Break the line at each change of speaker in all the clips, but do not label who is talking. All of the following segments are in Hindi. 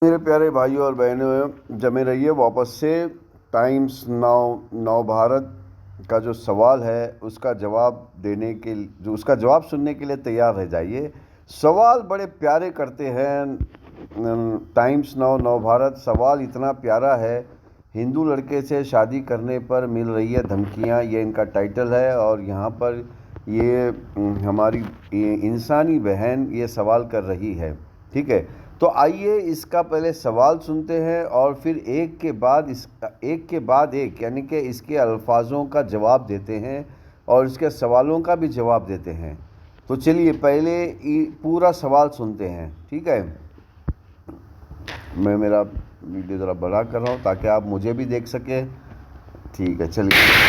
मेरे प्यारे भाइयों और बहनों, जमे रहिए वापस से। टाइम्स नाउ नव भारत का जो सवाल है उसका जवाब देने के जो उसका जवाब सुनने के लिए तैयार रह जाइए। सवाल बड़े प्यारे करते हैं। टाइम्स नाउ नव भारत सवाल इतना प्यारा है। हिंदू लड़के से शादी करने पर मिल रही है धमकियां, ये इनका टाइटल है। और यहाँ पर ये हमारी इंसानी बहन ये सवाल कर रही है। ठीक है, तो आइए इसका पहले सवाल सुनते हैं और फिर एक के बाद एक यानी कि इसके अल्फाजों का जवाब देते हैं और इसके सवालों का भी जवाब देते हैं। तो चलिए पहले पूरा सवाल सुनते हैं। ठीक है, मैं मेरा वीडियो ज़रा बड़ा कर रहा हूँ ताकि आप मुझे भी देख सकें। ठीक है, चलिए।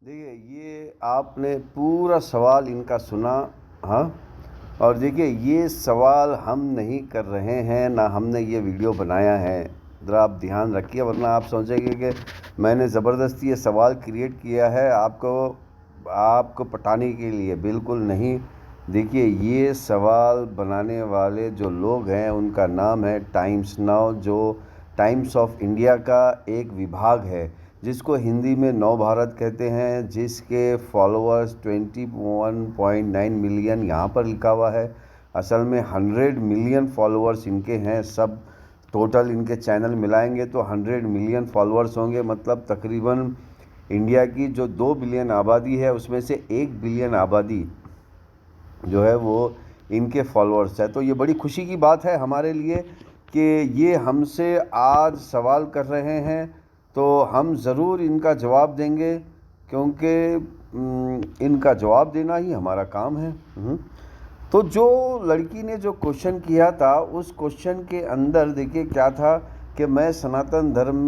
देखिए, ये आपने पूरा सवाल इनका सुना। हाँ, और देखिए ये सवाल हम नहीं कर रहे हैं, ना हमने ये वीडियो बनाया है। ज़रा आप ध्यान रखिए, वरना आप सोचेंगे कि मैंने ज़बरदस्ती ये सवाल क्रिएट किया है आपको पटाने के लिए। बिल्कुल नहीं। देखिए, ये सवाल बनाने वाले जो लोग हैं उनका नाम है टाइम्स नाउ, जो टाइम्स ऑफ इंडिया का एक विभाग है जिसको हिंदी में नव भारत कहते हैं, जिसके फॉलोअर्स 21.9 मिलियन यहाँ पर लिखा हुआ है। असल में 100 मिलियन फॉलोअर्स इनके हैं। सब टोटल इनके चैनल मिलाएंगे तो 100 मिलियन फॉलोअर्स होंगे। मतलब तकरीबन इंडिया की जो 2 बिलियन आबादी है उसमें से 1 बिलियन आबादी जो है वो इनके फॉलोअर्स है। तो ये बड़ी खुशी की बात है हमारे लिए कि ये हमसे आज सवाल कर रहे हैं, तो हम ज़रूर इनका जवाब देंगे, क्योंकि इनका जवाब देना ही हमारा काम है। तो जो लड़की ने जो क्वेश्चन किया था उस क्वेश्चन के अंदर देखिए क्या था कि मैं सनातन धर्म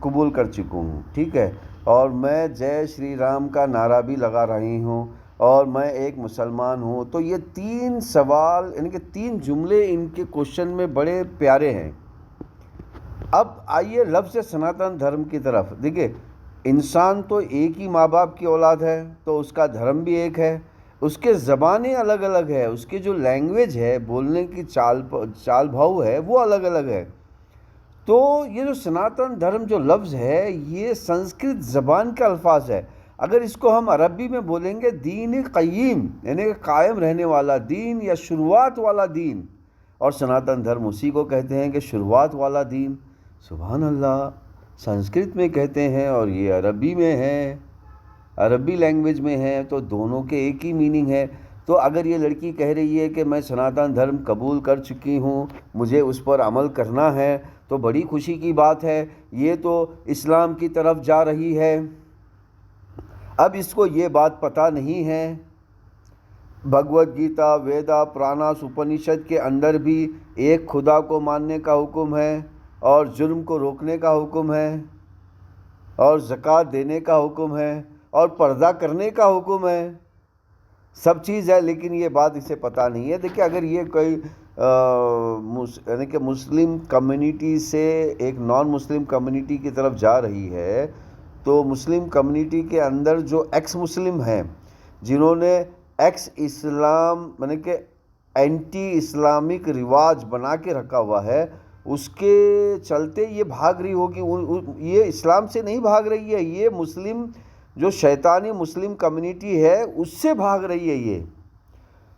कबूल कर चुका हूँ। ठीक है, और मैं जय श्री राम का नारा भी लगा रही हूँ और मैं एक मुसलमान हूँ। तो ये 3 सवाल यानी कि 3 जुमले इनके क्वेश्चन में बड़े प्यारे हैं। अब आइए लफ्ज़ सनातन धर्म की तरफ। देखिए, इंसान तो एक ही माँ बाप की औलाद है, तो उसका धर्म भी एक है। उसके ज़बानें अलग अलग है, उसकी जो लैंग्वेज है, बोलने की चाल भाव है, वो अलग अलग है। तो ये जो सनातन धर्म जो लफ्ज़ है ये संस्कृत ज़बान का अल्फाज है। अगर इसको हम अरबी में बोलेंगे दीन क़य्यिम यानी कायम रहने वाला दीन या शुरुआत वाला दीन, और सनातन धर्म उसी को कहते हैं कि शुरुआत वाला दीन। सुभान अल्लाह, संस्कृत में कहते हैं और ये अरबी में है, अरबी लैंग्वेज में है, तो दोनों के एक ही मीनिंग है। तो अगर ये लड़की कह रही है कि मैं सनातन धर्म कबूल कर चुकी हूँ, मुझे उस पर अमल करना है, तो बड़ी खुशी की बात है। ये तो इस्लाम की तरफ जा रही है। अब इसको ये बात पता नहीं है, भगवत गीता, वेदा, पुराणास, उपनिषद के अंदर भी एक खुदा को मानने का हुक्म है और जुर्म को रोकने का हुक्म है और ज़कात देने का हुक्म है और पर्दा करने का हुक्म है। सब चीज़ है, लेकिन ये बात इसे पता नहीं है। देखिए, अगर ये कोई यानी कि मुस्लिम कम्युनिटी से एक नॉन मुस्लिम कम्युनिटी की तरफ जा रही है, तो मुस्लिम कम्युनिटी के अंदर जो एक्स मुस्लिम हैं, जिन्होंने एक्स इस्लाम यानी कि एंटी इस्लामिक रिवाज बना के रखा हुआ है, उसके चलते ये भाग रही होगी। ये इस्लाम से नहीं भाग रही है, ये मुस्लिम जो शैतानी मुस्लिम कम्युनिटी है उससे भाग रही है। ये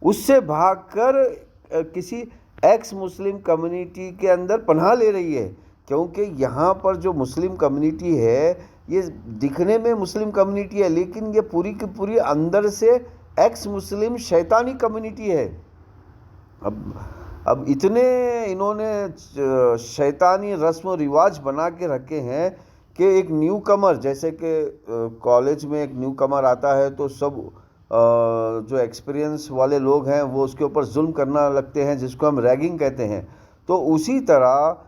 उससे भागकर किसी एक्स मुस्लिम कम्युनिटी के अंदर पनाह ले रही है, क्योंकि यहाँ पर जो मुस्लिम कम्युनिटी है ये दिखने में मुस्लिम कम्युनिटी है, लेकिन ये पूरी की पूरी अंदर से एक्स मुस्लिम शैतानी कम्युनिटी है। अब इतने इन्होंने शैतानी रस्म और रिवाज बना के रखे हैं कि एक न्यू कमर, जैसे कि कॉलेज में एक न्यू कमर आता है तो सब जो एक्सपीरियंस वाले लोग हैं वो उसके ऊपर जुल्म करना लगते हैं, जिसको हम रैगिंग कहते हैं। तो उसी तरह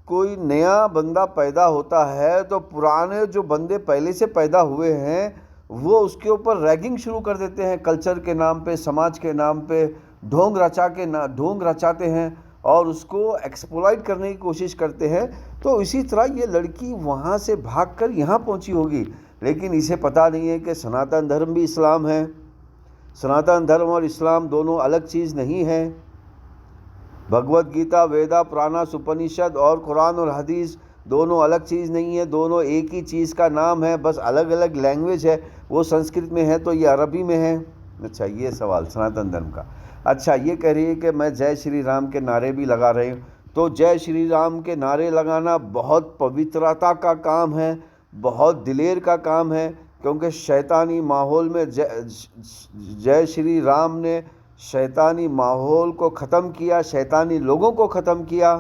कोई नया बंदा पैदा होता है तो पुराने जो बंदे पहले से पैदा हुए हैं वो उसके ऊपर रैगिंग शुरू कर देते हैं, कल्चर के नाम पे, समाज के नाम पे ढोंग रचाते हैं और उसको एक्सप्लॉइट करने की कोशिश करते हैं। तो इसी तरह ये लड़की वहाँ से भागकर यहाँ पहुँची होगी, लेकिन इसे पता नहीं है कि सनातन धर्म भी इस्लाम है। सनातन धर्म और इस्लाम दोनों अलग चीज़ नहीं है। भगवत गीता, वेदा, पुराणास, उपनिषद और कुरान और हदीस दोनों अलग चीज़ नहीं है, दोनों एक ही चीज़ का नाम है, बस अलग अलग लैंग्वेज है। वो संस्कृत में है तो ये अरबी में है। अच्छा, ये सवाल सनातन धर्म का। अच्छा, ये कह रही है कि मैं जय श्री राम के नारे भी लगा रही हूँ। तो जय श्री राम के नारे लगाना बहुत पवित्रता का काम है, बहुत दिलेर का काम है, क्योंकि शैतानी माहौल में जय श्री राम ने शैतानी माहौल को ख़त्म किया, शैतानी लोगों को ख़त्म किया।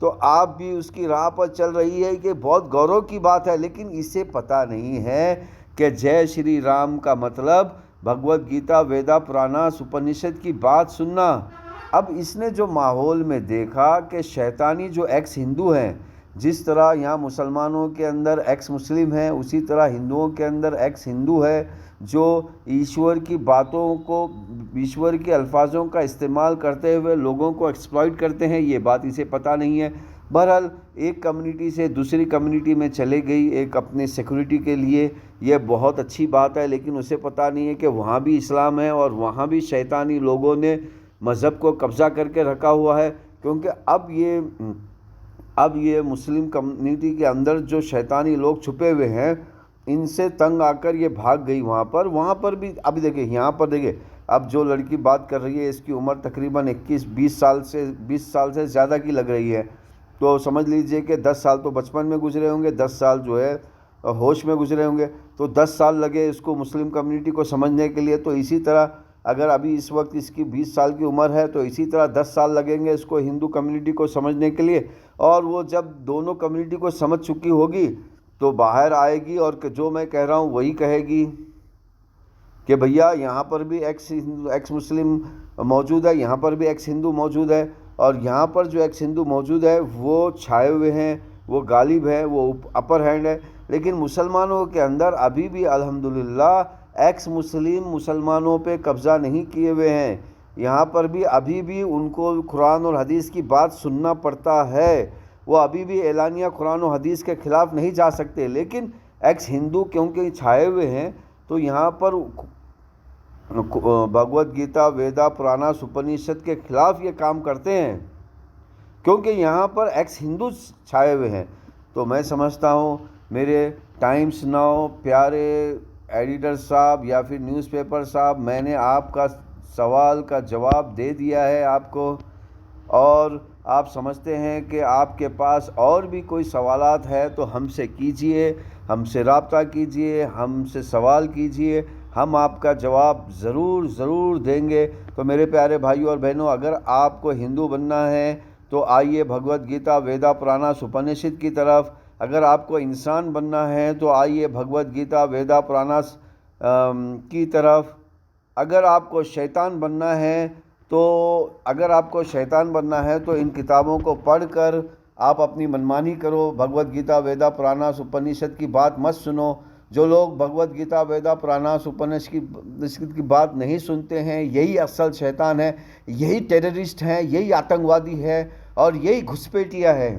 तो आप भी उसकी राह पर चल रही है कि बहुत गौरव की बात है, लेकिन इसे पता नहीं है कि जय श्री राम का मतलब भगवत गीता, वेदा, पुराणास, उपनिषद की बात सुनना। अब इसने जो माहौल में देखा कि शैतानी जो एक्स हिंदू हैं, जिस तरह यहाँ मुसलमानों के अंदर एक्स मुस्लिम है, उसी तरह हिंदुओं के अंदर एक्स हिंदू है, जो ईश्वर की बातों को, ईश्वर के अल्फाजों का इस्तेमाल करते हुए लोगों को एक्सप्लॉइट करते हैं। ये बात इसे पता नहीं है। बहरहाल एक कम्युनिटी से दूसरी कम्युनिटी में चले गई एक अपने सिक्योरिटी के लिए, यह बहुत अच्छी बात है, लेकिन उसे पता नहीं है कि वहाँ भी इस्लाम है और वहाँ भी शैतानी लोगों ने मज़हब को कब्ज़ा करके रखा हुआ है। क्योंकि अब ये मुस्लिम कम्युनिटी के अंदर जो शैतानी लोग छुपे हुए हैं, इनसे तंग आकर ये भाग गई वहाँ पर भी। अभी देखिए, यहाँ पर देखिए, अब जो लड़की बात कर रही है इसकी उम्र तकरीबन 21-20 साल से ज़्यादा की लग रही है। तो समझ लीजिए कि 10 साल तो बचपन में गुजरे होंगे, 10 साल जो है होश में गुजरे होंगे, तो 10 साल लगे इसको मुस्लिम कम्युनिटी को समझने के लिए। तो इसी तरह अगर अभी इस वक्त इसकी 20 साल की उम्र है तो इसी तरह 10 साल लगेंगे इसको हिंदू कम्युनिटी को समझने के लिए। और वो जब दोनों कम्युनिटी को समझ चुकी होगी तो बाहर आएगी और जो मैं कह रहा हूँ वही कहेगी कि भैया यहाँ पर भी एक्स मुस्लिम मौजूद है, यहाँ पर भी एक्स हिंदू मौजूद है, और यहाँ पर जो एक्स हिंदू मौजूद है वो छाए हुए हैं, वो गालिब है, वो अपर हैंड है। लेकिन मुसलमानों के अंदर अभी भी अल्हम्दुलिल्लाह एक्स मुस्लिम मुसलमानों पे कब्ज़ा नहीं किए हुए हैं। यहाँ पर भी अभी भी उनको कुरान और हदीस की बात सुनना पड़ता है। वो अभी भी एलानिया कुरान और हदीस के ख़िलाफ़ नहीं जा सकते, लेकिन एक्स हिंदू क्योंकि छाए हुए हैं तो यहाँ पर भगवत गीता, वेदा, पुराणास, उपनिषद के ख़िलाफ़ ये काम करते हैं, क्योंकि यहाँ पर एक्स हिंदू छाए हुए हैं। तो मैं समझता हूँ मेरे टाइम्स नाउ प्यारे एडिटर साहब या फिर न्यूज़पेपर साहब, मैंने आपका सवाल का जवाब दे दिया है आपको, और आप समझते हैं कि आपके पास और भी कोई सवालात है तो हमसे कीजिए, हमसे रब्ता कीजिए, हमसे सवाल कीजिए, हम आपका जवाब ज़रूर देंगे। तो मेरे प्यारे भाइयों और बहनों, अगर आपको हिंदू बनना है तो आइए भगवत गीता, वेदा, पुराणास, उपनिषद की तरफ। अगर आपको इंसान बनना है तो आइए भगवत गीता, वेदा, पुराणास की तरफ। अगर आपको शैतान बनना है तो इन किताबों को पढ़कर आप अपनी मनमानी करो, भगवत गीता, वेदा, पुराणास, उपनिषद की बात मत सुनो। जो लोग भगवत गीता, वेदा, पुराणास, उपनिषद की बात नहीं सुनते हैं, यही असल शैतान है, यही टेररिस्ट हैं, यही आतंकवादी है और यही घुसपैठिया है।